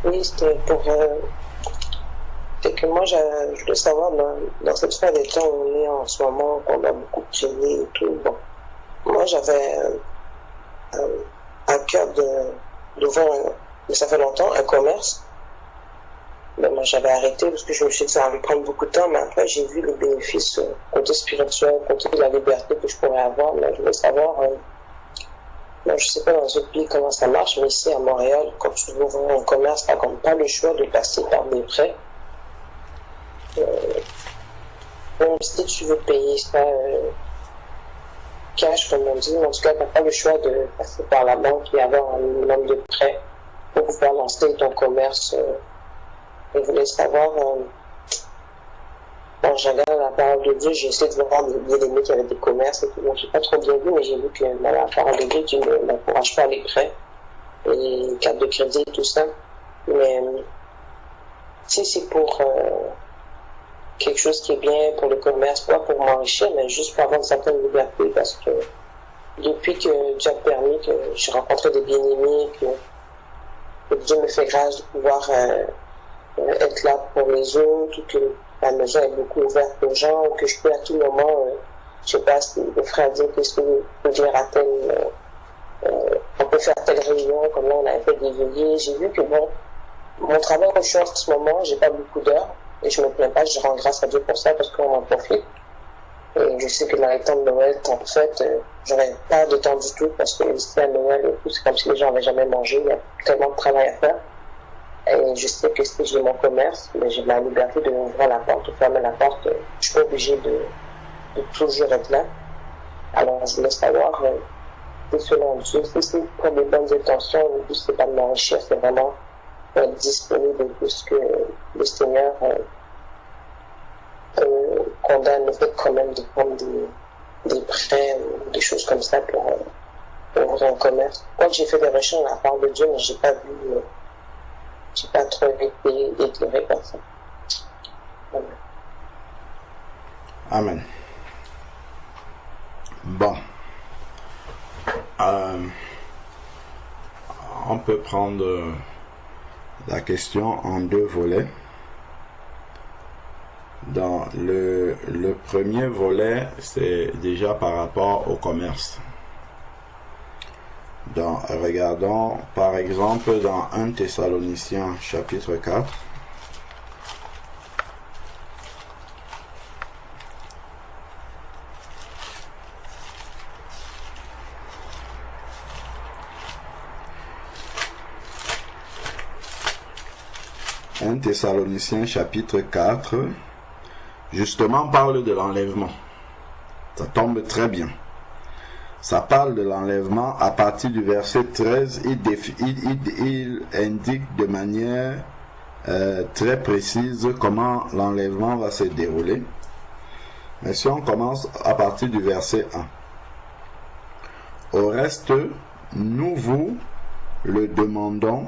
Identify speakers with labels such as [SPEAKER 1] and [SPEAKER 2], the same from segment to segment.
[SPEAKER 1] Oui, c'était pour... c'est que moi, je voulais savoir, dans cette fin des temps où on est en ce moment, qu'on a beaucoup prié et tout, bon, moi, j'avais à cœur d'ouvrir, mais ça fait longtemps, un commerce. Mais moi, j'avais arrêté parce que je me suis dit que ça allait prendre beaucoup de temps, mais après, j'ai vu les bénéfices côté spirituel, côté de la liberté que je pourrais avoir. Mais je voulais savoir, moi, je sais pas dans les autres pays comment ça marche, mais ici à Montréal, quand tu veux ouvrir un commerce, tu n'as pas le choix de passer par des prêts. Même si tu veux payer ça cash, comme on dit, en tout cas, tu n'as pas le choix de passer par la banque et avoir un minimum de prêts pour pouvoir lancer ton commerce. Je voulais savoir, bon, j'ai regardé la parole de Dieu, j'ai essayé de voir des amis qui avaient des commerces et tout. Bon, j'ai pas trop bien vu, mais j'ai vu que dans la parole de Dieu, tu ne m'encourages pas les prêts, les cartes de crédit et tout ça. Mais si c'est pour quelque chose qui est bien pour le commerce, pas pour m'enrichir, mais juste pour avoir une certaine liberté, parce que depuis que Dieu a permis que j'ai rencontré des bien-aimés, que Dieu me fait grâce de pouvoir être là pour les autres, que la maison est beaucoup ouverte aux gens, que je peux à tout moment, je sais pas si le frère dit qu'est-ce que vous pouvez dire à tel, on peut faire telle réunion, comme là on avait fait des veillées. J'ai vu que bon, mon travail où je suis en ce moment, j'ai pas beaucoup d'heures, et je me plains pas, je rends grâce à Dieu pour ça parce qu'on en profite. Et je sais que dans les temps de Noël, en fait, j'aurais pas de temps du tout parce que ici à Noël et tout, c'est comme si les gens n'avaient jamais mangé, il y a tellement de travail à faire. Et je sais que si j'ai mon commerce, mais j'ai la liberté de ouvrir la porte, de fermer la porte. Je suis pas obligée de toujours être là. Alors, je voulais savoir, si selon Dieu, si c'est pour des bonnes intentions, le but c'est pas de m'enrichir, c'est vraiment être disponible de tout ce que le Seigneur condamne le fait quand même de prendre des prêts ou des choses comme ça pour ouvrir un commerce. Quand j'ai fait des recherches à la part de Dieu, mais j'ai pas trop été éclairé par ça.
[SPEAKER 2] Amen. Bon. On peut prendre la question en deux volets. Dans le premier volet, c'est déjà par rapport au commerce. Regardons par exemple dans 1 Thessaloniciens chapitre 4. « 1 Thessaloniciens chapitre 4 » justement parle de l'enlèvement. Ça tombe très bien. Ça parle de l'enlèvement à partir du verset 13. Il indique de manière très précise comment l'enlèvement va se dérouler. Mais si on commence à partir du verset 1. Au reste, nous vous le demandons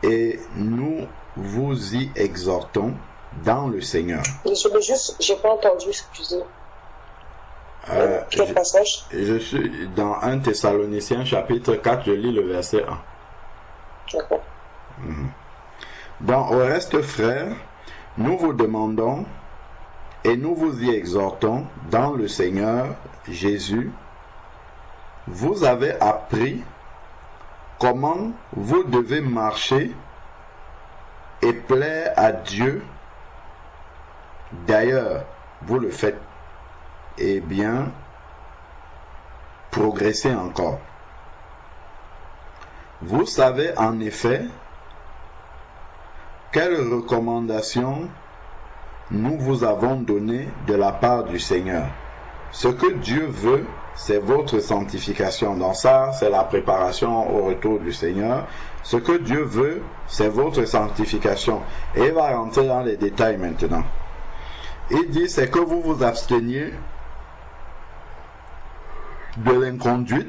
[SPEAKER 2] et nous vous y exhortons dans le Seigneur.
[SPEAKER 1] Désolé, juste, j'ai pas entendu, excusez. Quel passage?
[SPEAKER 2] Je suis dans 1 Thessaloniciens chapitre 4, je lis le verset 1.
[SPEAKER 1] D'accord.
[SPEAKER 2] Donc, au reste, frères, nous vous demandons et nous vous y exhortons dans le Seigneur Jésus. Vous avez appris comment vous devez marcher et plaire à Dieu. D'ailleurs, vous le faites. Eh bien, progressez encore. Vous savez en effet quelles recommandations nous vous avons données de la part du Seigneur. Ce que Dieu veut, c'est votre sanctification. Donc ça, c'est la préparation au retour du Seigneur. Ce que Dieu veut, c'est votre sanctification. Et il va rentrer dans les détails maintenant. Il dit, c'est que vous vous absteniez de l'inconduite,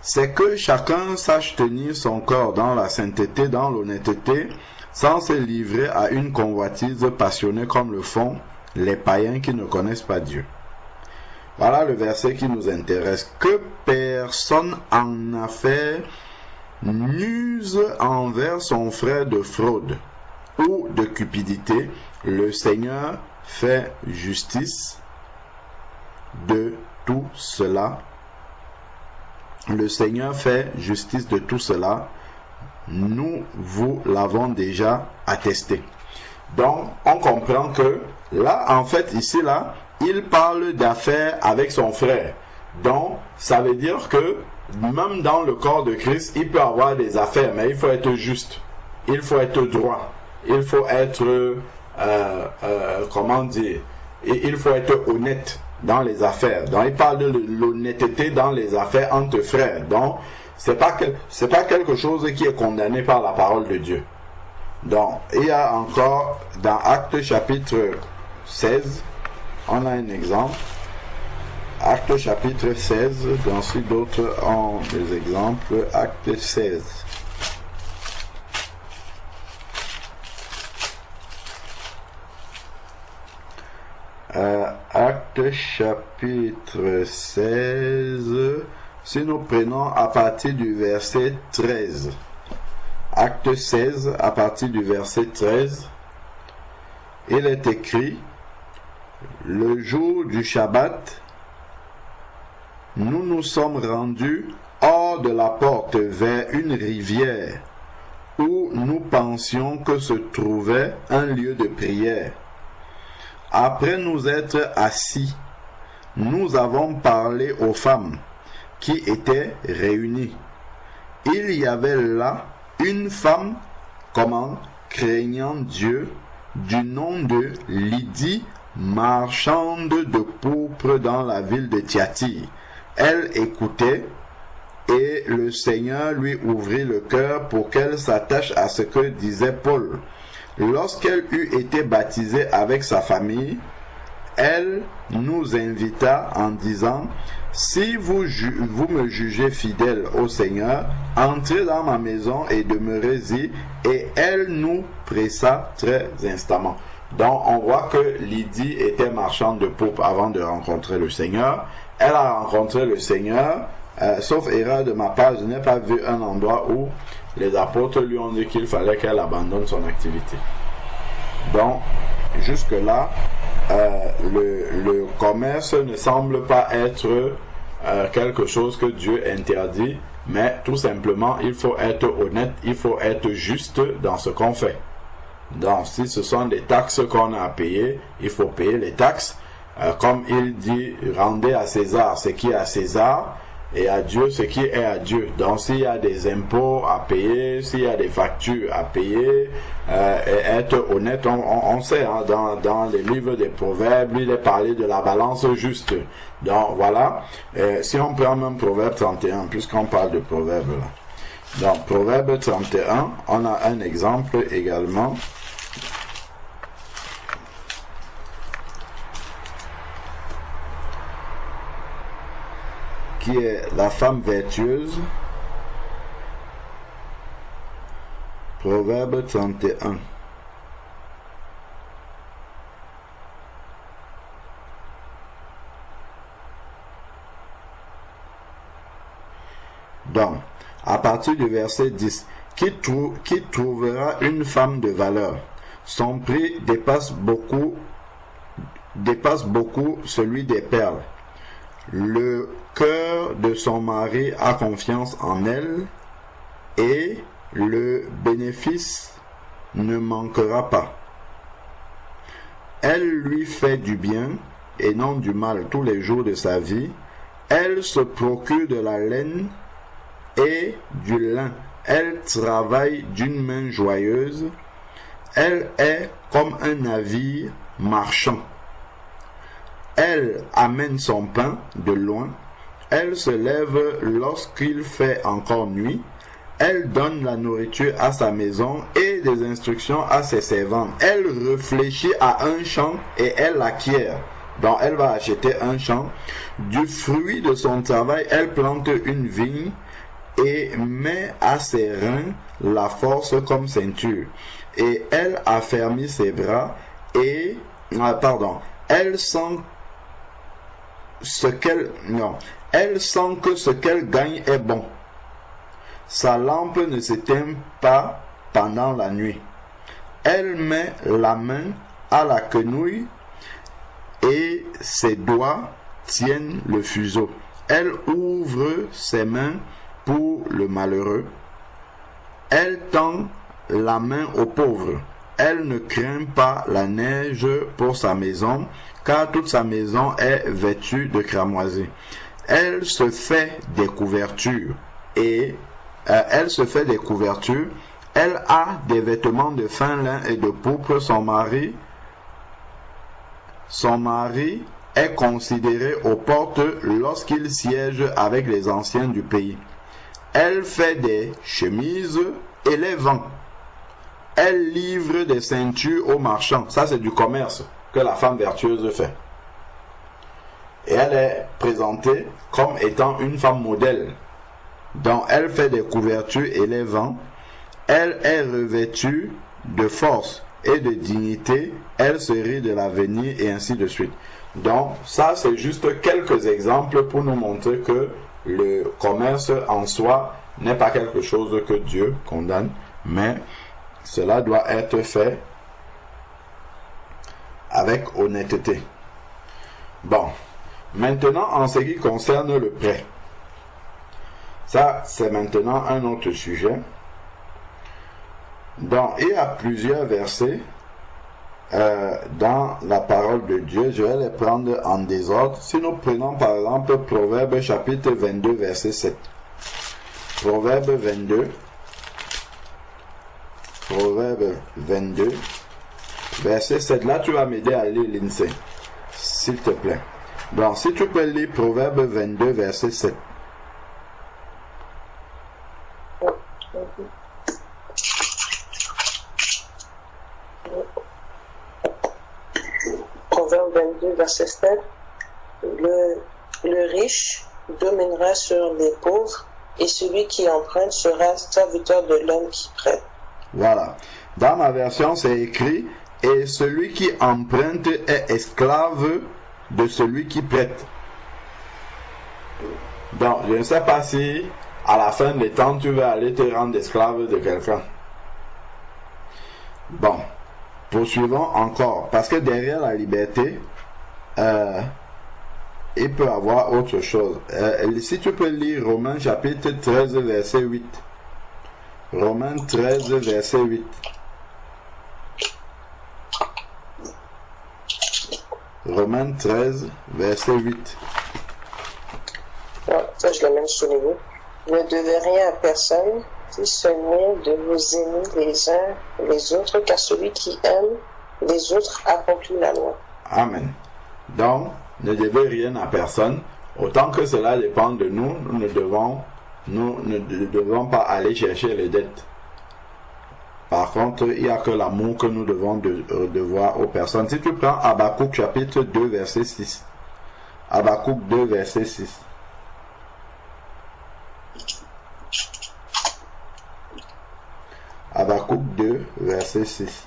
[SPEAKER 2] c'est que chacun sache tenir son corps dans la sainteté, dans l'honnêteté, sans se livrer à une convoitise passionnée comme le font les païens qui ne connaissent pas Dieu. Voilà le verset qui nous intéresse. Que personne en affaire n'use envers son frère de fraude ou de cupidité, le Seigneur fait justice de tout cela. Le Seigneur fait justice de tout cela. Nous vous l'avons déjà attesté. Donc, on comprend que là, en fait, ici, là, il parle d'affaires avec son frère. Donc, ça veut dire que même dans le corps de Christ, il peut avoir des affaires, mais il faut être juste. Il faut être droit. Il faut être, comment dire, il faut être honnête dans les affaires. Donc, il parle de l'honnêteté dans les affaires entre frères. Donc, c'est pas quelque chose qui est condamné par la parole de Dieu. Donc, il y a encore dans Actes chapitre 16, on a un exemple. Actes chapitre 16, ensuite d'autres ont des exemples. Actes 16. Actes chapitre 16, si nous prenons à partir du verset 13. Acte 16, à partir du verset 13, il est écrit: le jour du Shabbat, nous nous sommes rendus hors de la porte vers une rivière où nous pensions que se trouvait un lieu de prière. Après nous être assis, nous avons parlé aux femmes qui étaient réunies. Il y avait là une femme, craignant Dieu, du nom de Lydie, marchande de pourpre dans la ville de Thyatire. Elle écoutait, et le Seigneur lui ouvrit le cœur pour qu'elle s'attache à ce que disait Paul. Lorsqu'elle eut été baptisée avec sa famille, elle nous invita en disant: si vous me jugez fidèle au Seigneur, entrez dans ma maison et demeurez-y. Et elle nous pressa très instamment. Donc on voit que Lydie était marchande de pourpre avant de rencontrer le Seigneur. Elle a rencontré le Seigneur, sauf erreur de ma part, je n'ai pas vu un endroit où les apôtres lui ont dit qu'il fallait qu'elle abandonne son activité. Donc, jusque-là, le commerce ne semble pas être quelque chose que Dieu interdit, mais tout simplement, il faut être honnête, il faut être juste dans ce qu'on fait. Donc, si ce sont des taxes qu'on a à payer, il faut payer les taxes. Comme il dit, rendez à César ce qui est à César, et à Dieu ce qui est à Dieu. Donc s'il y a des impôts à payer, s'il y a des factures à payer, et être honnête, on sait, hein, dans les livres des proverbes, il est parlé de la balance juste. Donc voilà, si on prend même Proverbe 31, puisqu'on parle de proverbes là. Donc Proverbe 31, on a un exemple également. Qui est la femme vertueuse. Proverbe 31. Donc, à partir du verset 10, qui trouvera une femme de valeur? Son prix dépasse beaucoup celui des perles. Le cœur de son mari a confiance en elle, et le bénéfice ne manquera pas. Elle lui fait du bien et non du mal tous les jours de sa vie. Elle se procure de la laine et du lin. Elle travaille d'une main joyeuse. Elle est comme un navire marchand. Elle amène son pain de loin. Elle se lève lorsqu'il fait encore nuit. Elle donne la nourriture à sa maison et des instructions à ses servantes. Elle réfléchit à un champ et elle l'acquiert. Donc elle va acheter un champ. Du fruit de son travail, elle plante une vigne et met à ses reins la force comme ceinture. Et elle affermit ses bras et... Elle sent que ce qu'elle gagne est bon. sa lampe ne s'éteint pas pendant la nuit. Elle met la main à la quenouille et ses doigts tiennent le fuseau. Elle ouvre ses mains pour le malheureux. Elle tend la main aux pauvres. Elle ne craint pas la neige pour sa maison, car toute sa maison est vêtue de cramoisie. Elle se fait des couvertures et elle a des vêtements de fin lin et de pourpre. Son mari est considéré aux portes lorsqu'il siège avec les anciens du pays. Elle fait des chemises et les vend. Elle livre des ceintures aux marchands. Ça, c'est du commerce que la femme vertueuse fait. Et elle est présentée comme étant une femme modèle. Donc, elle fait des couvertures et les vend. Elle est revêtue de force et de dignité. Elle se rit de l'avenir et ainsi de suite. Donc, ça, c'est juste quelques exemples pour nous montrer que le commerce en soi n'est pas quelque chose que Dieu condamne, mais cela doit être fait avec honnêteté. Bon, maintenant en ce qui concerne le prêt, ça c'est maintenant un autre sujet. Donc il y a plusieurs versets dans la parole de Dieu. Je vais les prendre en désordre. Si nous prenons par exemple Proverbe chapitre 22 verset 7. Proverbe 22 verset 7. Là tu vas m'aider à lire l'INSEE, s'il te plaît. Donc si tu peux lire Proverbe 22 verset 7.
[SPEAKER 1] Proverbe 22 verset 7. Le riche dominera sur les pauvres, et celui qui emprunte sera serviteur de l'homme qui prête.
[SPEAKER 2] Voilà. Dans ma version, c'est écrit « Et celui qui emprunte est esclave de celui qui prête. » Donc, je ne sais pas si, à la fin des temps, tu vas aller te rendre esclave de quelqu'un. Bon, poursuivons encore. Parce que derrière la liberté, il peut y avoir autre chose. Si tu peux lire Romains chapitre 13, verset 8. Romains 13, verset 8. Romains 13, verset 8.
[SPEAKER 1] Ouais, ça, je l'amène sous les mots. Ne devez rien à personne, si ce n'est de vous aimer les uns les autres, car celui qui aime les autres accomplit la loi.
[SPEAKER 2] Amen. Donc, ne devez rien à personne. Autant que cela dépend de nous, nous ne devons pas aller chercher les dettes. Par contre, il n'y a que l'amour que nous devons devoir aux personnes. Si tu prends Habakkuk chapitre 2 verset 6. Habakkuk 2 verset 6. Habakkuk 2 verset 6.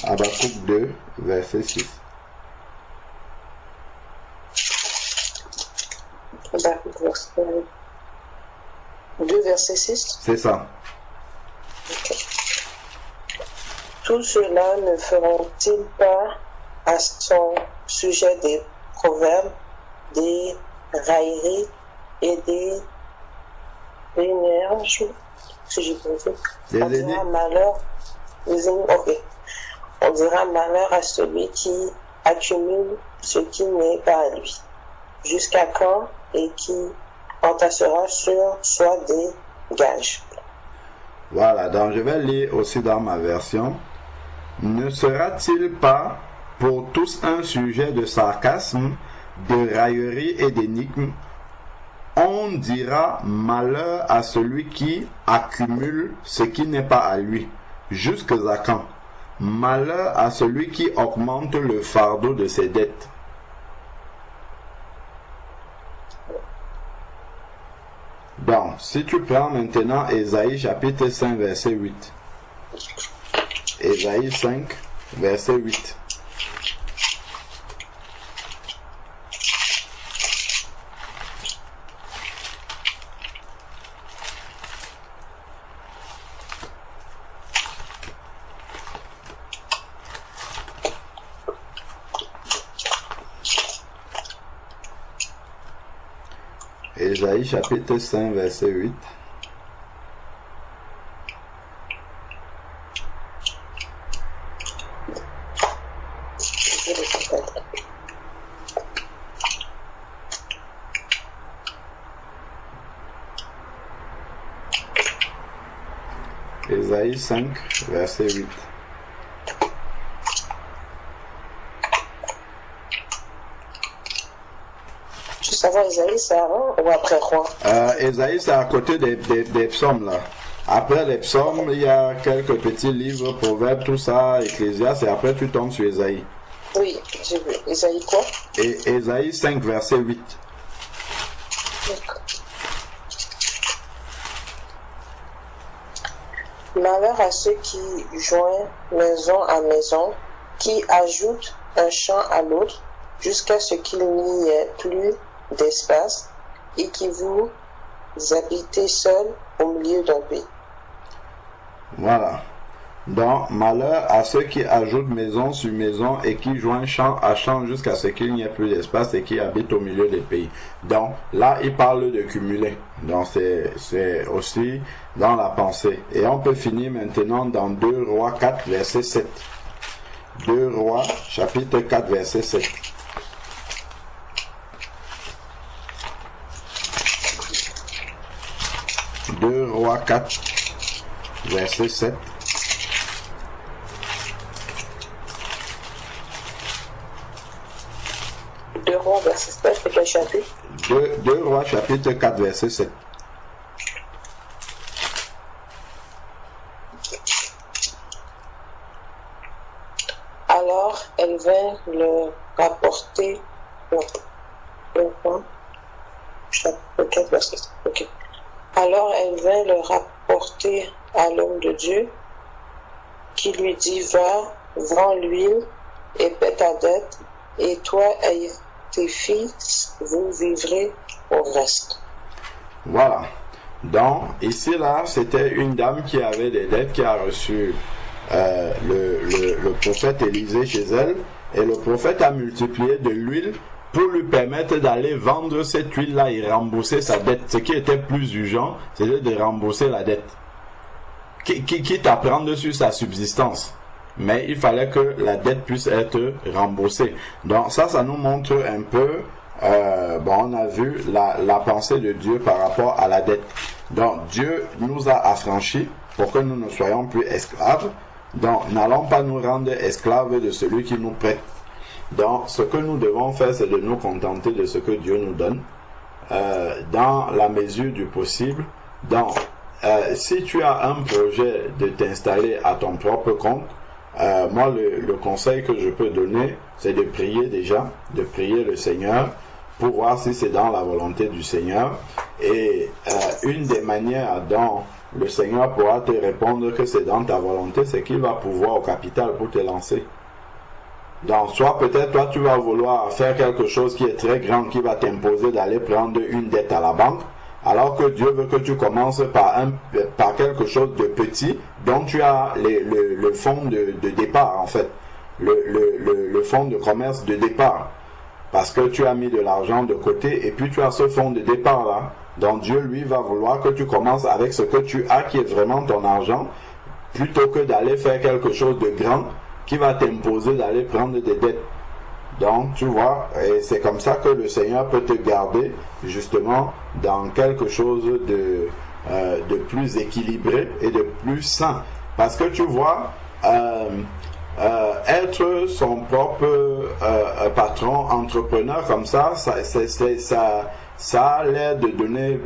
[SPEAKER 2] Habakkuk 2 verset 6.
[SPEAKER 1] Habakkuk 2 verset 6.
[SPEAKER 2] C'est ça.
[SPEAKER 1] Okay. Tout cela ne feront-ils pas à son sujet des proverbes, des railleries et des énerges, si j'ai compris. On dira malheur, on dira malheur à celui qui accumule ce qui n'est pas à lui. Jusqu'à quand et qui entassera sur soi des gages.
[SPEAKER 2] Voilà, donc je vais lire aussi dans ma version. Ne sera-t-il pas pour tous un sujet de sarcasme, de raillerie et d'énigme? On dira malheur à celui qui accumule ce qui n'est pas à lui. Jusqu'à quand? Malheur à celui qui augmente le fardeau de ses dettes. Donc, si tu prends maintenant Ésaïe chapitre 5 verset 8. Ésaïe 5 verset 8. Ésaïe chapitre 5, verset 8. Ésaïe 5, verset 8.
[SPEAKER 1] Tu sais savoir, Ésaïe, c'est avant ou après Roi?
[SPEAKER 2] Ésaïe, c'est à côté des psaumes, là. Après les psaumes, il y a quelques petits livres, proverbes, tout ça, Ecclésiaste, et après tu tombes sur Ésaïe.
[SPEAKER 1] Oui, j'ai vu. Ésaïe quoi?
[SPEAKER 2] Et Ésaïe 5, verset 8.
[SPEAKER 1] D'accord. Malheur à ceux qui joignent maison à maison, qui ajoutent un champ à l'autre, jusqu'à ce qu'il n'y ait plus d'espace, et qui vous habitez seul au milieu d'un pays.
[SPEAKER 2] Voilà. Donc, malheur à ceux qui ajoutent maison sur maison et qui joignent champ à champ jusqu'à ce qu'il n'y ait plus d'espace et qui habitent au milieu des pays. Donc, là, il parle de cumuler. Donc, c'est aussi dans la pensée. Et on peut finir maintenant dans 2 Rois 4, verset 7. 2 Rois, chapitre 4, verset 7. 2 Rois 4, verset 7.
[SPEAKER 1] Deux Rois, verset 7, c'est quel chapitre?
[SPEAKER 2] 2 Rois, chapitre 4, verset 7.
[SPEAKER 1] Alors elle vint le rapporter. Chapitre 4, verset 7. Ok. Alors elle vint le rapporter à l'homme de Dieu, qui lui dit, va, vends l'huile et paie ta dette, et toi et tes fils, vous vivrez au reste.
[SPEAKER 2] Voilà. Donc, ici, là, c'était une dame qui avait des dettes, qui a reçu le prophète Élisée chez elle, et le prophète a multiplié de l'huile pour lui permettre d'aller vendre cette huile-là et rembourser sa dette. Ce qui était plus urgent, c'était de rembourser la dette. Quitte à prendre sur sa subsistance. Mais il fallait que la dette puisse être remboursée. Donc ça nous montre un peu, on a vu la pensée de Dieu par rapport à la dette. Donc Dieu nous a affranchis pour que nous ne soyons plus esclaves. Donc n'allons pas nous rendre esclaves de celui qui nous prête. Donc ce que nous devons faire, c'est de nous contenter de ce que Dieu nous donne, dans la mesure du possible. Donc si tu as un projet de t'installer à ton propre compte, moi le conseil que je peux donner, c'est de prier déjà, de prier le Seigneur pour voir si c'est dans la volonté du Seigneur. Et une des manières dont le Seigneur pourra te répondre que c'est dans ta volonté, c'est qu'il va pouvoir au capital pour te lancer. Donc soit peut-être toi tu vas vouloir faire quelque chose qui est très grand, qui va t'imposer d'aller prendre une dette à la banque, alors que Dieu veut que tu commences par quelque chose de petit dont tu as le fonds de départ, en fait, le fonds de commerce de départ, parce que tu as mis de l'argent de côté et puis tu as ce fonds de départ là. Donc Dieu lui va vouloir que tu commences avec ce que tu as qui est vraiment ton argent, plutôt que d'aller faire quelque chose de grand qui va t'imposer d'aller prendre des dettes. Donc, tu vois, et c'est comme ça que le Seigneur peut te garder justement dans quelque chose de plus équilibré et de plus sain. Parce que tu vois, être son propre patron, entrepreneur comme ça a l'air de donner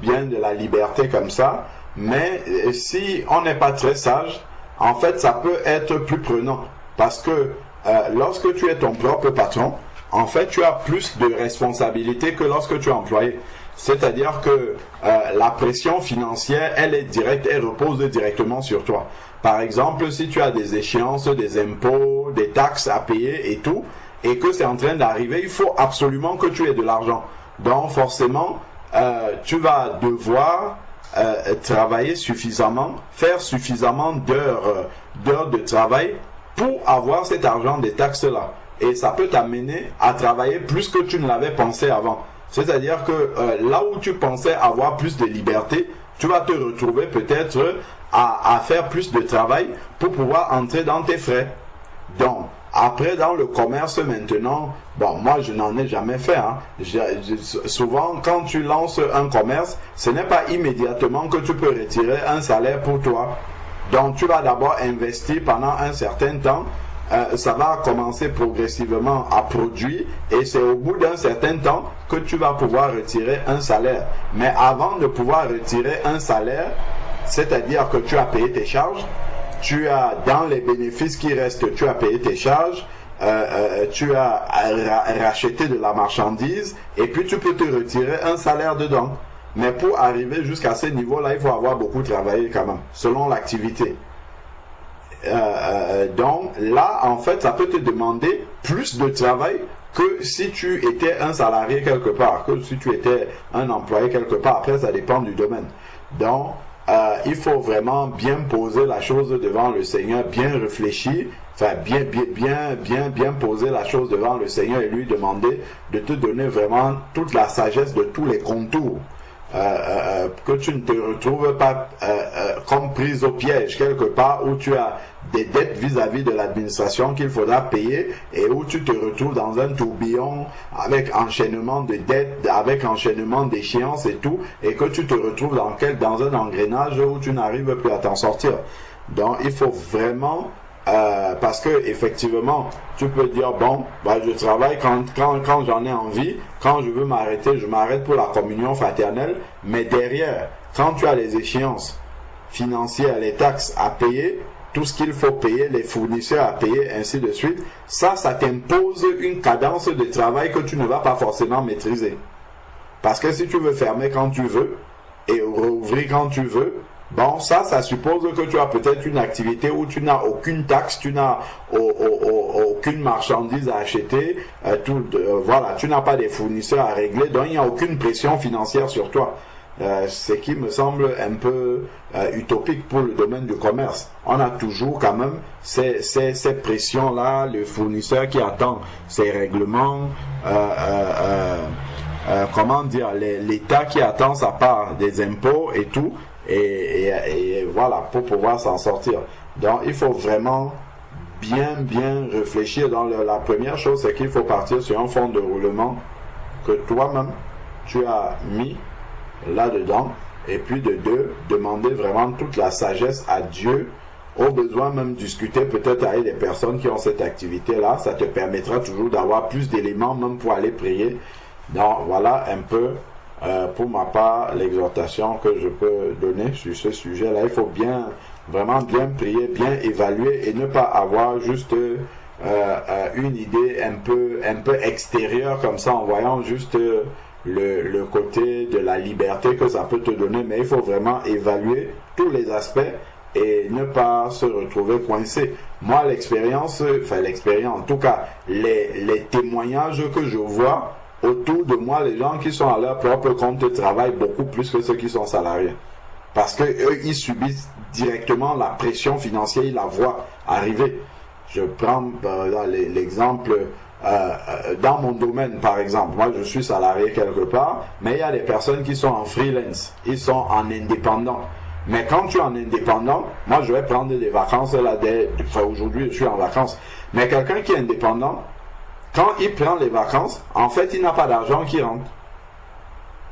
[SPEAKER 2] bien de la liberté comme ça. Mais si on n'est pas très sage, en fait, ça peut être plus prenant. Parce que lorsque tu es ton propre patron, en fait, tu as plus de responsabilités que lorsque tu es employé. C'est-à-dire que la pression financière, elle est directe, elle repose directement sur toi. Par exemple, si tu as des échéances, des impôts, des taxes à payer et tout, et que c'est en train d'arriver, il faut absolument que tu aies de l'argent. Donc, forcément, tu vas devoir travailler suffisamment, faire suffisamment d'heures de travail pour avoir cet argent des taxes-là. Et ça peut t'amener à travailler plus que tu ne l'avais pensé avant. C'est-à-dire que là où tu pensais avoir plus de liberté, tu vas te retrouver peut-être à faire plus de travail pour pouvoir entrer dans tes frais. Donc, après, dans le commerce maintenant, bon, moi, je n'en ai jamais fait. Hein. Souvent, quand tu lances un commerce, ce n'est pas immédiatement que tu peux retirer un salaire pour toi. Donc, tu vas d'abord investir pendant un certain temps. Ça va commencer progressivement à produire et c'est au bout d'un certain temps que tu vas pouvoir retirer un salaire. Mais avant de pouvoir retirer un salaire, c'est-à-dire que tu as payé tes charges, tu as dans les bénéfices qui restent, tu as payé tes charges, tu as racheté de la marchandise et puis tu peux te retirer un salaire dedans. Mais pour arriver jusqu'à ce niveau-là, il faut avoir beaucoup travaillé quand même, selon l'activité. Donc là, en fait, ça peut te demander plus de travail que si tu étais un salarié quelque part, que si tu étais un employé quelque part. Après, ça dépend du domaine. Donc, il faut vraiment bien poser la chose devant le Seigneur, bien réfléchir, enfin bien poser la chose devant le Seigneur et lui demander de te donner vraiment toute la sagesse de tous les contours. Que tu ne te retrouves pas comme prise au piège quelque part où tu as des dettes vis-à-vis de l'administration qu'il faudra payer et où tu te retrouves dans un tourbillon avec enchaînement de dettes, avec enchaînement d'échéances et tout, et que tu te retrouves dans un engrenage où tu n'arrives plus à t'en sortir. Donc il faut vraiment parce que effectivement tu peux dire bon je travaille quand j'en ai envie, quand je veux m'arrêter, je m'arrête pour la communion fraternelle, mais derrière quand tu as les échéances financières, les taxes à payer, tout ce qu'il faut payer, les fournisseurs à payer, ainsi de suite, ça t'impose une cadence de travail que tu ne vas pas forcément maîtriser. Parce que si tu veux fermer quand tu veux et rouvrir quand tu veux, bon, ça suppose que tu as peut-être une activité où tu n'as aucune taxe, tu n'as aucune marchandise à acheter, voilà, tu n'as pas des fournisseurs à régler, donc il n'y a aucune pression financière sur toi. Ce qui me semble un peu utopique pour le domaine du commerce. On a toujours quand même ces pressions-là, le fournisseur qui attend ses règlements, comment dire, l'État qui attend sa part des impôts et tout. Et voilà, pour pouvoir s'en sortir. Donc, il faut vraiment bien réfléchir. Dans la première chose, c'est qu'il faut partir sur un fonds de roulement que toi-même, tu as mis là-dedans. Et puis de deux, demander vraiment toute la sagesse à Dieu. Au besoin même discuter peut-être avec des personnes qui ont cette activité-là. Ça te permettra toujours d'avoir plus d'éléments même pour aller prier. Donc, voilà un peu... pour ma part, l'exhortation que je peux donner sur ce sujet-là. Il faut vraiment bien prier, bien évaluer et ne pas avoir juste une idée un peu extérieure comme ça en voyant juste le côté de la liberté que ça peut te donner, mais il faut vraiment évaluer tous les aspects et ne pas se retrouver coincé. Moi, l'expérience, en tout cas, les témoignages que je vois autour de moi, les gens qui sont à leur propre compte travaillent beaucoup plus que ceux qui sont salariés. Parce que eux, ils subissent directement la pression financière, ils la voient arriver. Je prends l'exemple dans mon domaine, par exemple. Moi, je suis salarié quelque part, mais il y a des personnes qui sont en freelance, ils sont en indépendant. Mais quand tu es en indépendant, moi, je vais prendre des vacances là. Aujourd'hui, je suis en vacances. Mais quelqu'un qui est indépendant, quand il prend les vacances, en fait, il n'a pas d'argent qui rentre.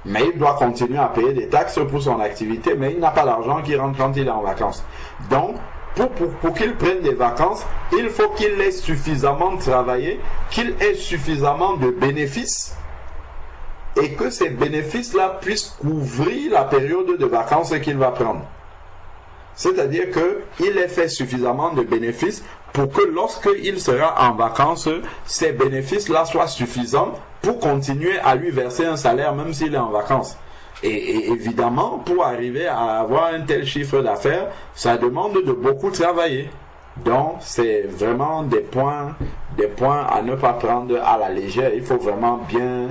[SPEAKER 2] Mais il doit continuer à payer des taxes pour son activité, mais il n'a pas d'argent qui rentre quand il est en vacances. Donc, pour qu'il prenne des vacances, il faut qu'il ait suffisamment travaillé, qu'il ait suffisamment de bénéfices, et que ces bénéfices-là puissent couvrir la période de vacances qu'il va prendre. C'est-à-dire qu'il ait fait suffisamment de bénéfices pour que lorsqu'il sera en vacances, ces bénéfices-là soient suffisants pour continuer à lui verser un salaire même s'il est en vacances. Et évidemment, pour arriver à avoir un tel chiffre d'affaires, ça demande de beaucoup travailler. Donc, c'est vraiment des points à ne pas prendre à la légère. Il faut vraiment bien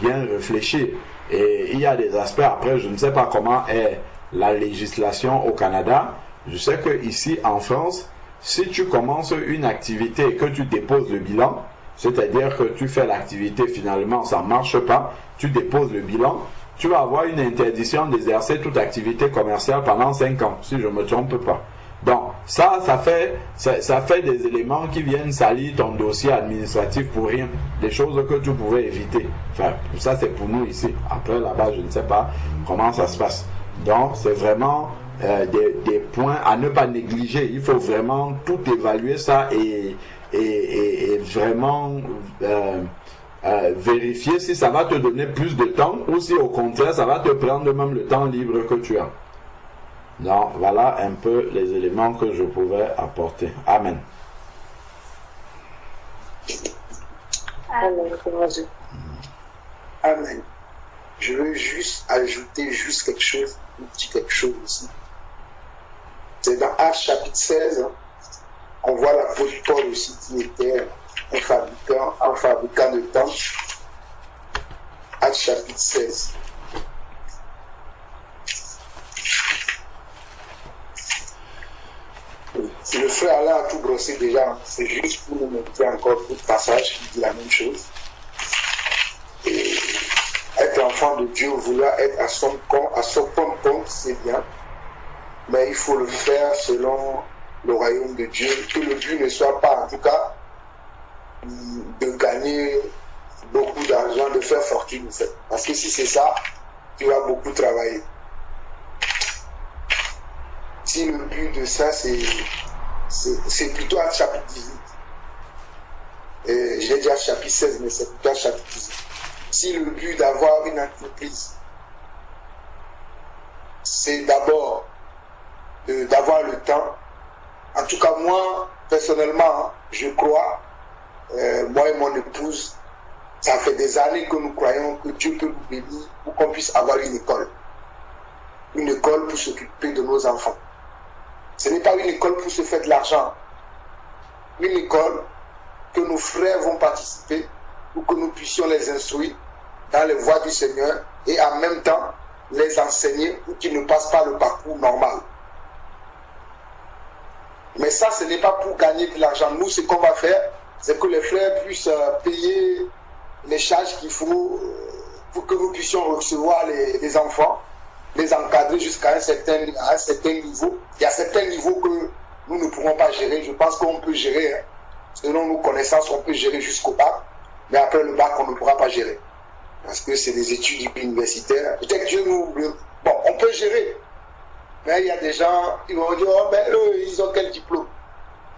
[SPEAKER 2] réfléchir. Et il y a des aspects, après, je ne sais pas comment est la législation au Canada. Je sais que ici en France, si tu commences une activité et que tu déposes le bilan, C'est-à-dire que tu fais l'activité, finalement, ça ne marche pas, tu déposes le bilan, tu vas avoir une interdiction d'exercer toute activité commerciale pendant 5 ans, si je ne me trompe pas. Donc, ça fait des éléments qui viennent salir ton dossier administratif pour rien. Des choses que tu pouvais éviter. Enfin, ça c'est pour nous ici. Après, là-bas, je ne sais pas comment ça se passe. Donc, c'est vraiment des points à ne pas négliger. Il faut vraiment tout évaluer ça et vraiment vérifier si ça va te donner plus de temps ou si au contraire, ça va te prendre même le temps libre que tu as. Donc, voilà un peu les éléments que je pouvais apporter. Amen.
[SPEAKER 3] Amen. Je veux juste ajouter quelque chose aussi. C'est dans Actes chapitre 16, on voit l'apôtre Paul aussi qui était un fabricant de tentes. Actes chapitre 16. Si le frère Alain a tout brossé déjà, c'est juste pour nous montrer encore d'autres passages qui dit la même chose. Et être enfant de Dieu, vouloir être à son compte, c'est bien. Mais il faut le faire selon le royaume de Dieu. Que le but ne soit pas, en tout cas, de gagner beaucoup d'argent, de faire fortune. Parce que si c'est ça, tu vas beaucoup travailler. Si le but de ça, c'est plutôt à chapitre 18. J'ai dit à chapitre 16, mais c'est plutôt à chapitre 18. Si le but d'avoir une entreprise, c'est d'abord d'avoir le temps. En tout cas, moi, personnellement, je crois, moi et mon épouse, ça fait des années que nous croyons que Dieu peut nous bénir pour qu'on puisse avoir une école. Une école pour s'occuper de nos enfants. Ce n'est pas une école pour se faire de l'argent. Une école que nos frères vont participer pour que nous puissions les instruire dans les voies du Seigneur et en même temps les enseigner pour qu'ils ne passent pas le parcours normal. Mais ça, ce n'est pas pour gagner de l'argent. Nous, ce qu'on va faire, c'est que les frères puissent payer les charges qu'il faut pour que nous puissions recevoir les enfants, les encadrer jusqu'à un certain niveau. Il y a certains niveaux que nous ne pourrons pas gérer. Je pense qu'on peut gérer, hein. Selon nos connaissances, on peut gérer jusqu'au bac, mais après le bac, on ne pourra pas gérer. Parce que c'est des études universitaires. Peut-être que Dieu nous... Bon, on peut gérer. Mais il y a des gens qui vont dire, oh, mais eux, ils ont quel diplôme?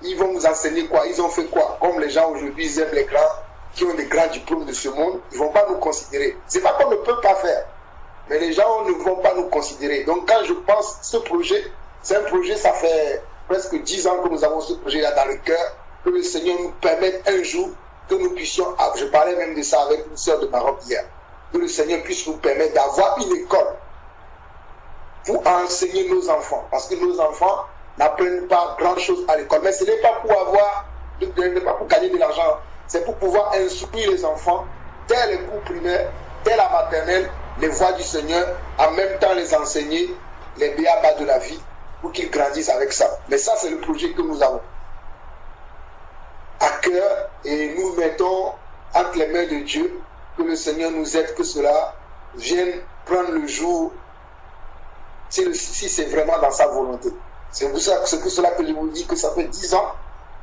[SPEAKER 3] Ils vont nous enseigner quoi? Ils ont fait quoi? Comme les gens aujourd'hui, ils aiment les grands, qui ont des grands diplômes de ce monde, ils ne vont pas nous considérer. C'est pas qu'on ne peut pas faire. Mais les gens ne vont pas nous considérer. Donc quand je pense ce projet, c'est un projet, ça fait presque 10 ans que nous avons ce projet-là dans le cœur, que le Seigneur nous permette un jour que nous puissions, je parlais même de ça avec une sœur de Maroc hier, que le Seigneur puisse nous permettre d'avoir une école pour enseigner nos enfants. Parce que nos enfants n'apprennent pas grand-chose à l'école. Mais ce n'est pas pour pas pour gagner de l'argent, c'est pour pouvoir instruire les enfants dès les cours primaires, dès la maternelle, les voies du Seigneur, en même temps les enseigner les b.a.-ba de la vie pour qu'ils grandissent avec ça. Mais ça, c'est le projet que nous avons à cœur et nous mettons entre les mains de Dieu, que le Seigneur nous aide, que cela vienne prendre le jour si c'est vraiment dans sa volonté. C'est pour cela que je vous dis que ça fait 10 ans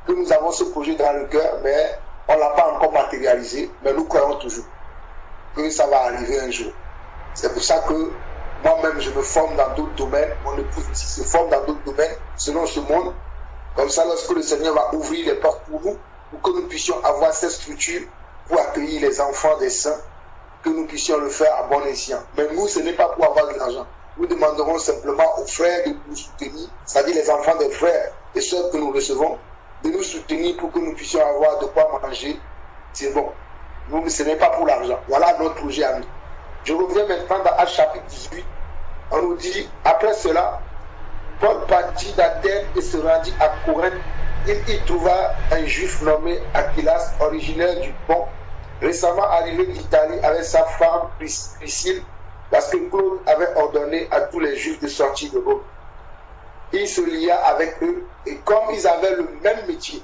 [SPEAKER 3] que nous avons ce projet dans le cœur, mais on ne l'a pas encore matérialisé, mais nous croyons toujours que ça va arriver un jour. C'est pour ça que moi-même, je me forme dans d'autres domaines, mon épouse aussi se forme dans d'autres domaines, selon ce monde. Comme ça, lorsque le Seigneur va ouvrir les portes pour nous, pour que nous puissions avoir cette structure pour accueillir les enfants des saints, que nous puissions le faire à bon escient. Mais nous, ce n'est pas pour avoir de l'argent. Nous demanderons simplement aux frères de nous soutenir, c'est-à-dire les enfants des frères et sœurs que nous recevons, de nous soutenir pour que nous puissions avoir de quoi manger. C'est bon. Nous, ce n'est pas pour l'argent. Voilà notre projet à nous. Je reviens maintenant dans Actes chapitre 18. On nous dit, après cela, Paul partit d'Athènes et se rendit à Corinthe. Il y trouva un juif nommé Aquilas, originaire du Pont, récemment arrivé d'Italie avec sa femme Priscille, parce que Claude avait ordonné à tous les juifs de sortir de Rome. Il se lia avec eux et comme ils avaient le même métier,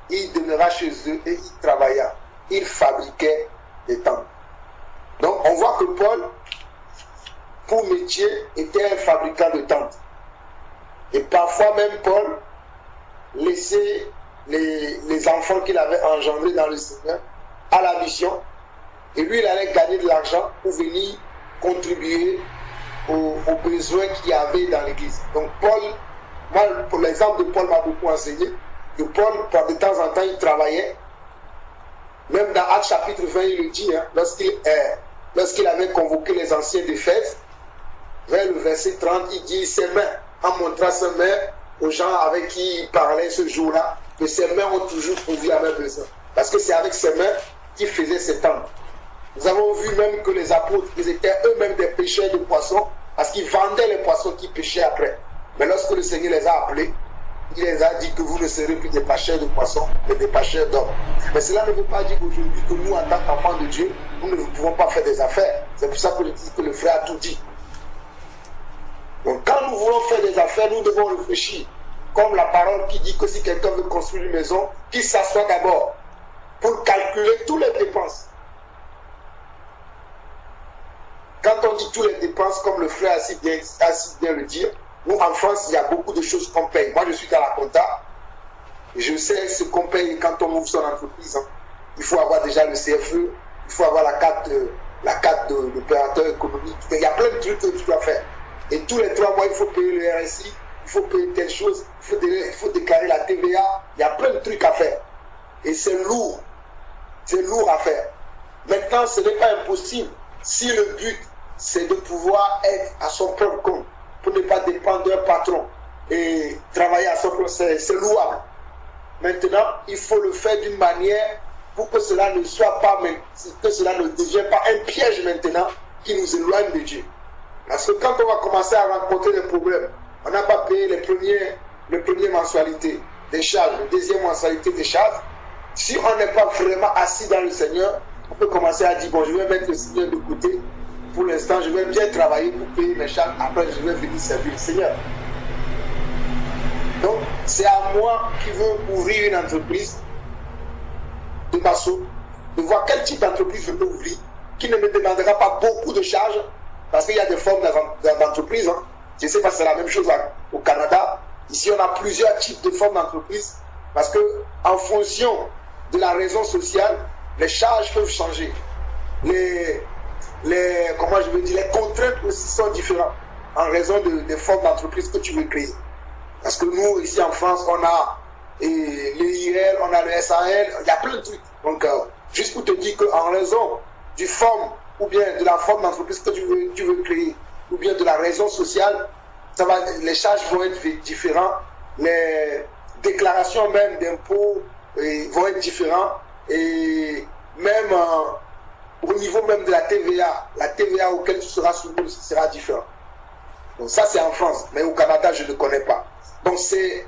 [SPEAKER 3] il demeura chez eux et il travailla. Il fabriquait des tentes. Donc on voit que Paul, pour métier, était un fabricant de tentes. Et parfois même Paul laissait les enfants qu'il avait engendrés dans le Seigneur à la mission. Et lui, il allait gagner de l'argent pour venir contribuer aux besoins qu'il y avait dans l'église. Donc Paul, moi, pour l'exemple de Paul m'a beaucoup enseigné, que Paul, de temps en temps, il travaillait. Même dans Actes chapitre 20, il le dit, hein, lorsqu'il avait convoqué les anciens des fêtes, vers le verset 30, il dit ses mains, en montrant ses mains aux gens avec qui il parlait ce jour-là, que ses mains ont toujours pourvu à mes besoins. Parce que c'est avec ses mains qu'il faisait ses tentes. Nous avons vu même que les apôtres, ils étaient eux-mêmes des pêcheurs de poissons, parce qu'ils vendaient les poissons qu'ils pêchaient après. Mais lorsque le Seigneur les a appelés, il les a dit que vous ne serez plus des pêcheurs de poissons, mais des pêcheurs d'hommes. Mais cela ne veut pas dire qu'aujourd'hui, que nous, en tant qu'enfants de Dieu, nous ne pouvons pas faire des affaires. C'est pour ça que je dis que le frère a tout dit. Donc quand nous voulons faire des affaires, nous devons réfléchir. Comme la parole qui dit que si quelqu'un veut construire une maison, qu'il s'assoit d'abord pour calculer toutes les dépenses. Quand on dit toutes les dépenses, comme le frère a si bien le dire, nous en France, il y a beaucoup de choses qu'on paye. Moi, je suis dans la compta. Je sais ce qu'on paye quand on ouvre son entreprise. Hein. Il faut avoir déjà le CFE, il faut avoir la carte d'opérateur économique. Il y a plein de trucs que tu dois faire. Et tous les 3 mois, il faut payer le RSI, il faut payer telle chose, il faut déclarer la TVA. Il y a plein de trucs à faire. Et c'est lourd. C'est lourd à faire. Maintenant, ce n'est pas impossible. Si le but, c'est de pouvoir être à son propre compte, pour ne pas dépendre d'un patron et travailler à son propre, c'est louable. Maintenant, il faut le faire d'une manière pour que cela ne soit pas, que cela ne devienne pas un piège maintenant qui nous éloigne de Dieu. Parce que quand on va commencer à rencontrer des problèmes, on n'a pas payé les premières mensualités des charges, les deuxième mensualité des charges. Si on n'est pas vraiment assis dans le Seigneur, on peut commencer à dire, bon, je vais mettre le Seigneur de côté. Pour l'instant, je vais bien travailler pour payer mes charges. Après, je vais venir servir le Seigneur. Donc, c'est à moi qui veux ouvrir une entreprise de maçon, de voir quel type d'entreprise je peux ouvrir, qui ne me demandera pas beaucoup de charges, parce qu'il y a des formes d'entreprise. Hein. Je ne sais pas si c'est la même chose au Canada. Ici, on a plusieurs types de formes d'entreprise, parce que en fonction de la raison sociale, les charges peuvent changer. Les contraintes aussi sont différentes en raison des formes d'entreprise que tu veux créer. Parce que nous, ici en France, on a l'IRL, on a le SAL, il y a plein de trucs. Donc, juste pour te dire qu'en raison du forme ou bien de la forme d'entreprise que tu veux créer, ou bien de la raison sociale, les charges vont être différentes, les déclarations même d'impôts vont être différentes, et même au niveau même de la TVA auquel tu seras soumis sera différent. Donc ça c'est en France, mais au Canada je ne connais pas. Donc c'est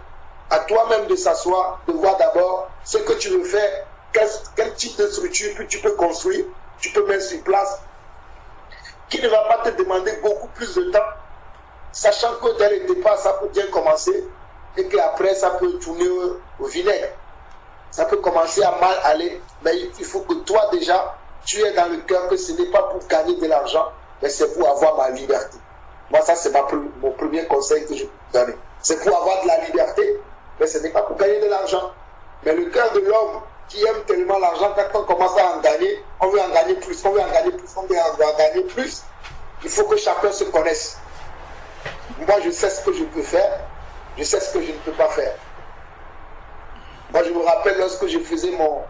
[SPEAKER 3] à toi-même de s'asseoir, de voir d'abord ce que tu veux faire, quel type de structure que tu peux construire, tu peux mettre sur place, qui ne va pas te demander beaucoup plus de temps, sachant que dès le départ ça peut bien commencer et qu'après ça peut tourner au vinaigre. Ça peut commencer à mal aller, mais il faut que toi déjà, tu es dans le cœur que ce n'est pas pour gagner de l'argent, mais c'est pour avoir ma liberté. Moi, ça, c'est mon premier conseil que je peux te donner. C'est pour avoir de la liberté, mais ce n'est pas pour gagner de l'argent. Mais le cœur de l'homme qui aime tellement l'argent, quand on commence à en gagner, on veut en gagner plus, on veut en gagner plus, on veut en gagner plus. Il faut que chacun se connaisse. Moi, je sais ce que je peux faire, je sais ce que je ne peux pas faire. Moi, je me rappelle lorsque je faisais mon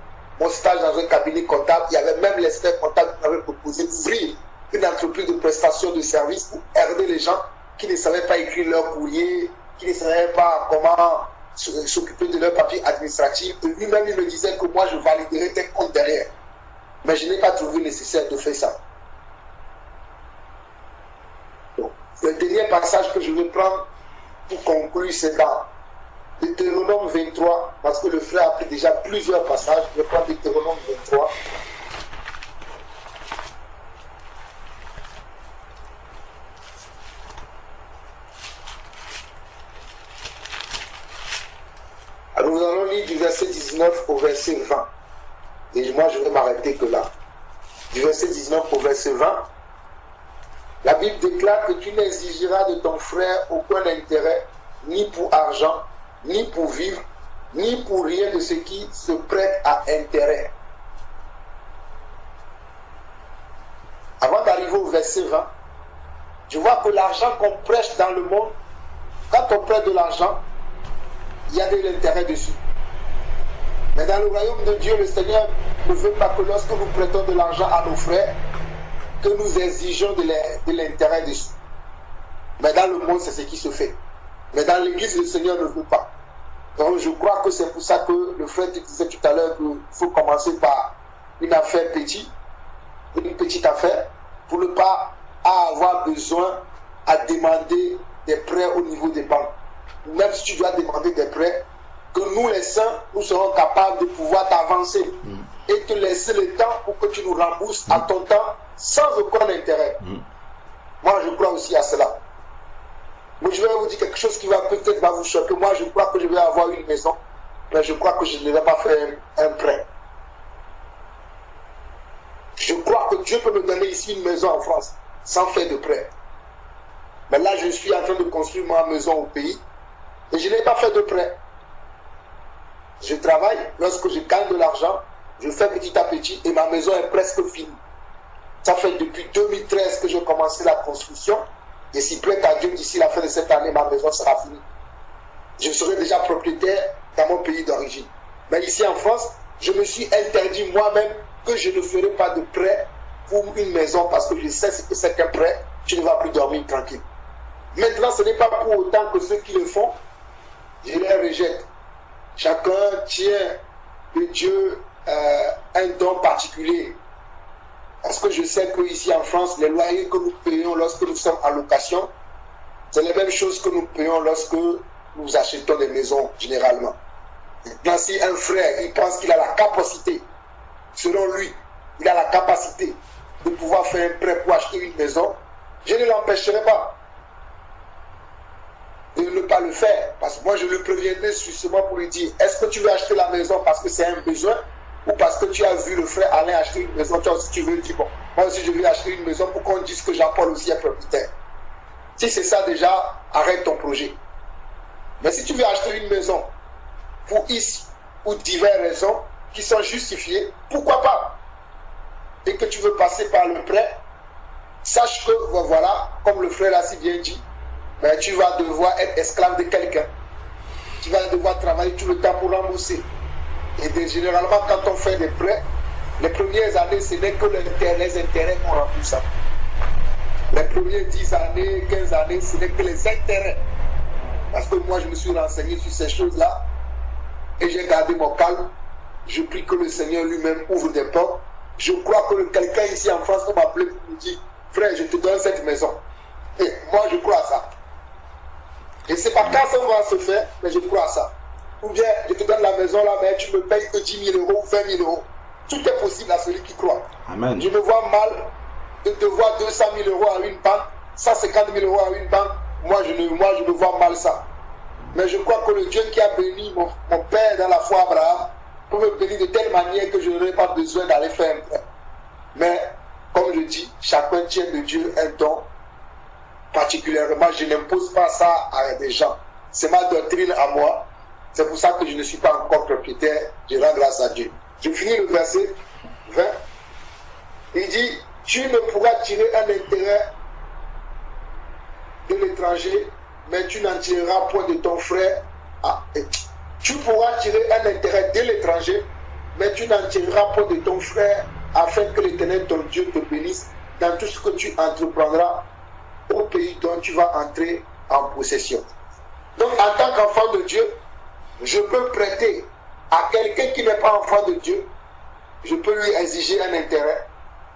[SPEAKER 3] stage dans un cabinet comptable, il y avait même l'expert comptable qui m'avait proposé d'ouvrir une entreprise de prestation de services pour aider les gens qui ne savaient pas écrire leur courrier, qui ne savaient pas comment s'occuper de leurs papiers administratifs. Et lui-même, il me disait que moi, je validerais tes comptes derrière. Mais je n'ai pas trouvé nécessaire de faire ça. Donc, le dernier passage que je vais prendre pour conclure, c'est dans Deutéronome 23, parce que le frère a pris déjà plusieurs passages. Je vais prendre Deutéronome 23. Alors nous allons lire du verset 18 19 au verset 20. Et moi, je vais m'arrêter que là. Du verset 19 au verset 20, la Bible déclare que tu n'exigeras de ton frère aucun intérêt, ni pour argent, ni pour vivre, ni pour rien de ce qui se prête à intérêt. Avant d'arriver au verset 20, je vois que l'argent qu'on prêche dans le monde, quand on prête de l'argent, il y a de l'intérêt dessus. Mais dans le royaume de Dieu, le Seigneur ne veut pas que lorsque nous prêtons de l'argent à nos frères, que nous exigeons de l'intérêt dessus. Mais dans le monde, c'est ce qui se fait. Mais dans l'église, le Seigneur ne veut pas. Donc je crois que c'est pour ça que le frère disait tout à l'heure qu'il faut commencer par une affaire petite, une petite affaire, pour ne pas avoir besoin à demander des prêts au niveau des banques. Même si tu dois demander des prêts, que nous les saints, nous serons capables de pouvoir t'avancer et te laisser le temps pour que tu nous rembourses à ton temps sans aucun intérêt. Moi, je crois aussi à cela. Mais je vais vous dire quelque chose qui va peut-être vous choquer. Moi, je crois que je vais avoir une maison, mais je crois que je ne vais pas faire un prêt. Je crois que Dieu peut me donner ici une maison en France sans faire de prêt. Mais là, je suis en train de construire ma maison au pays et je n'ai pas fait de prêt. Je travaille, lorsque je gagne de l'argent, je fais petit à petit et ma maison est presque finie. Ça fait depuis 2013 que j'ai commencé la construction et si plaît à Dieu, d'ici la fin de cette année, ma maison sera finie. Je serai déjà propriétaire dans mon pays d'origine. Mais ici en France, je me suis interdit moi-même que je ne ferai pas de prêt pour une maison parce que je sais ce que c'est qu'un prêt, tu ne vas plus dormir tranquille. Maintenant, ce n'est pas pour autant que ceux qui le font, je les rejette. Chacun tient de Dieu un don particulier. Parce que je sais qu'ici en France, les loyers que nous payons lorsque nous sommes en location, c'est les mêmes choses que nous payons lorsque nous achetons des maisons généralement. Maintenant, si un frère, il pense qu'il a la capacité, selon lui, il a la capacité de pouvoir faire un prêt pour acheter une maison, je ne l'empêcherai pas de ne pas le faire. Parce que moi, je le préviendrai justement pour lui dire, est-ce que tu veux acheter la maison parce que c'est un besoin ou parce que tu as vu le frère Alain acheter une maison, toi aussi tu veux dire, bon, moi aussi je veux acheter une maison pour qu'on dise que Jean-Paul aussi est propriétaire. Si c'est ça déjà, arrête ton projet. Mais si tu veux acheter une maison pour X ou diverses raisons qui sont justifiées, pourquoi pas? Et que tu veux passer par le prêt, sache que, voilà, comme le frère l'a si bien dit, ben, tu vas devoir être esclave de quelqu'un. Tu vas devoir travailler tout le temps pour rembourser. Et généralement, quand on fait des prêts, les premières années, ce n'est que les intérêts qu'on rembourse. Les premières 10 années, 15 années, ce n'est que les intérêts. Parce que moi, je me suis renseigné sur ces choses-là et j'ai gardé mon calme. Je prie que le Seigneur lui-même ouvre des portes. Je crois que quelqu'un ici en France m'a appelé pour me dire, frère, je te donne cette maison. Et moi, je crois à ça. Et c'est pas quand ça va se faire, mais je crois à ça. Ou bien, je te donne la maison là, mais tu me payes que 10 000 euros ou 20 000 euros. Tout est possible à celui qui croit.
[SPEAKER 2] Amen.
[SPEAKER 3] Je me vois mal de devoir 200 000 euros à une banque, 150 000 euros à une banque. Moi, je me vois mal ça. Mais je crois que le Dieu qui a béni mon père dans la foi Abraham peut me bénir de telle manière que je n'aurai pas besoin d'aller faire un prêt. Mais, comme je dis, chacun tient de Dieu un don. Particulièrement, je n'impose pas ça à des gens. C'est ma doctrine à moi. C'est pour ça que je ne suis pas encore propriétaire. Je rends grâce à Dieu. Je finis le verset 20. Il dit, tu ne pourras tirer un intérêt de l'étranger, mais tu n'en tireras point de ton frère. Tu pourras tirer un intérêt de l'étranger, mais tu n'en tireras point de ton frère, afin que l'Éternel, ton Dieu, te bénisse dans tout ce que tu entreprendras au pays dont tu vas entrer en possession. Donc, en tant qu'enfant de Dieu, je peux prêter à quelqu'un qui n'est pas enfant de Dieu, je peux lui exiger un intérêt.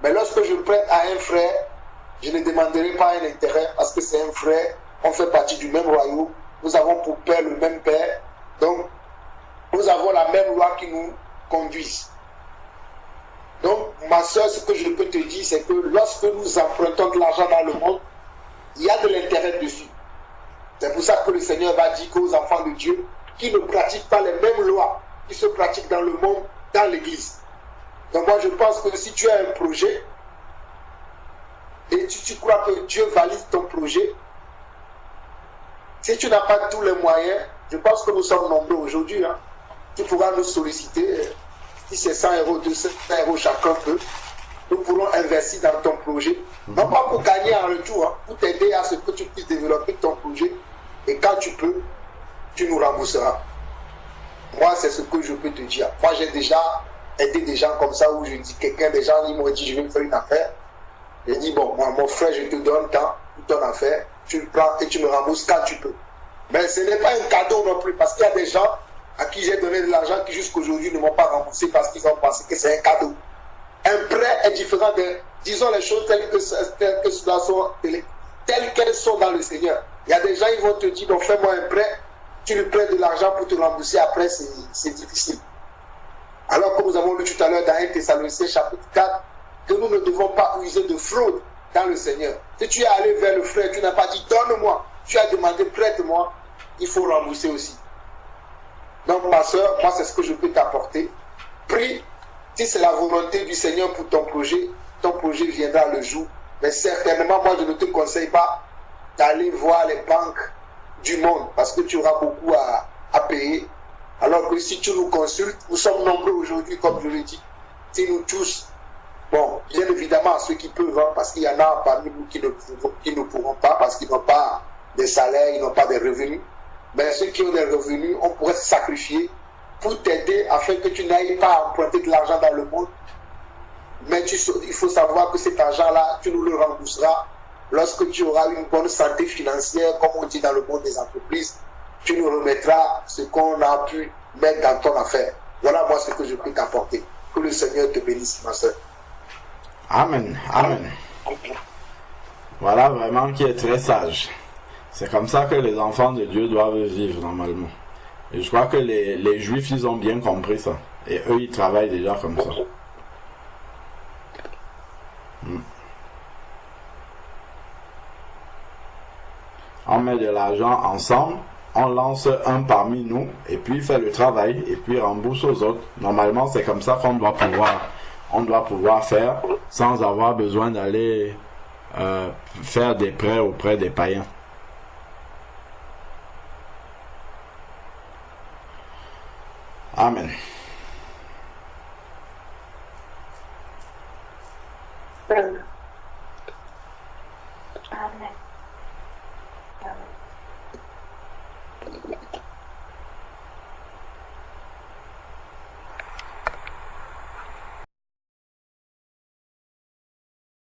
[SPEAKER 3] Mais lorsque je prête à un frère, je ne demanderai pas un intérêt parce que c'est un frère, on fait partie du même royaume, nous avons pour père le même père, donc nous avons la même loi qui nous conduise. Donc, ma soeur, ce que je peux te dire, c'est que lorsque nous empruntons de l'argent dans le monde, il y a de l'intérêt dessus. C'est pour ça que le Seigneur va dire qu'aux enfants de Dieu, qui ne pratiquent pas les mêmes lois qui se pratique dans le monde, dans l'église. Donc moi je pense que si tu as un projet et tu crois que Dieu valide ton projet, si tu n'as pas tous les moyens, je pense que nous sommes nombreux aujourd'hui, hein, tu pourras nous solliciter, si c'est 100 euros, 200 euros chacun peut, nous pourrons investir dans ton projet, non pas pour gagner en retour, hein, pour t'aider à ce que tu puisses développer ton projet, et quand tu peux, tu nous rembourseras. Moi, c'est ce que je peux te dire. Moi, j'ai déjà aidé des gens comme ça, où je dis, quelqu'un, des gens, ils m'ont dit, je vais me faire une affaire. J'ai dit, bon, moi, mon frère, je te donne tant pour ton affaire, tu le prends et tu me rembourses quand tu peux. Mais ce n'est pas un cadeau non plus, parce qu'il y a des gens à qui j'ai donné de l'argent qui jusqu'aujourd'hui ne m'ont pas remboursé parce qu'ils ont pensé que c'est un cadeau. Un prêt est différent de, disons les choses telles qu'elles sont dans le Seigneur. Il y a des gens, ils vont te dire, bon, fais-moi un prêt, tu lui prêtes de l'argent pour te rembourser, après c'est difficile. Alors que nous avons lu tout à l'heure dans 1 Thessaloniciens chapitre 4, que nous ne devons pas user de fraude dans le Seigneur. Si tu es allé vers le frère, tu n'as pas dit donne-moi, tu as demandé prête-moi, il faut rembourser aussi. Donc ma soeur, moi c'est ce que je peux t'apporter. Prie, si c'est la volonté du Seigneur pour ton projet viendra le jour. Mais certainement, moi je ne te conseille pas d'aller voir les banques du monde parce que tu auras beaucoup à payer. Alors que si tu nous consultes, nous sommes nombreux aujourd'hui, comme je l'ai dit. Si nous tous, bon, bien évidemment, ceux qui peuvent, hein, parce qu'il y en a parmi nous qui ne pourront pas, parce qu'ils n'ont pas de salaire, ils n'ont pas de revenus. Mais ceux qui ont des revenus, on pourrait se sacrifier pour t'aider afin que tu n'ailles pas emprunter de l'argent dans le monde. Mais il faut savoir que cet argent-là, tu nous le rembourseras lorsque tu auras une bonne santé financière, comme on dit dans le monde des entreprises. Tu nous remettras ce qu'on a pu mettre dans ton affaire. Voilà moi ce que je peux t'apporter. Que le Seigneur te bénisse, ma soeur.
[SPEAKER 2] Amen, amen. Voilà vraiment qui est très sage. C'est comme ça que les enfants de Dieu doivent vivre normalement. Et je crois que les Juifs, ils ont bien compris ça. Et eux, ils travaillent déjà comme ça. On met de l'argent ensemble, on lance un parmi nous, et puis il fait le travail, et puis rembourse aux autres. Normalement, c'est comme ça qu'on doit pouvoir faire, sans avoir besoin d'aller faire des prêts auprès des païens. Amen.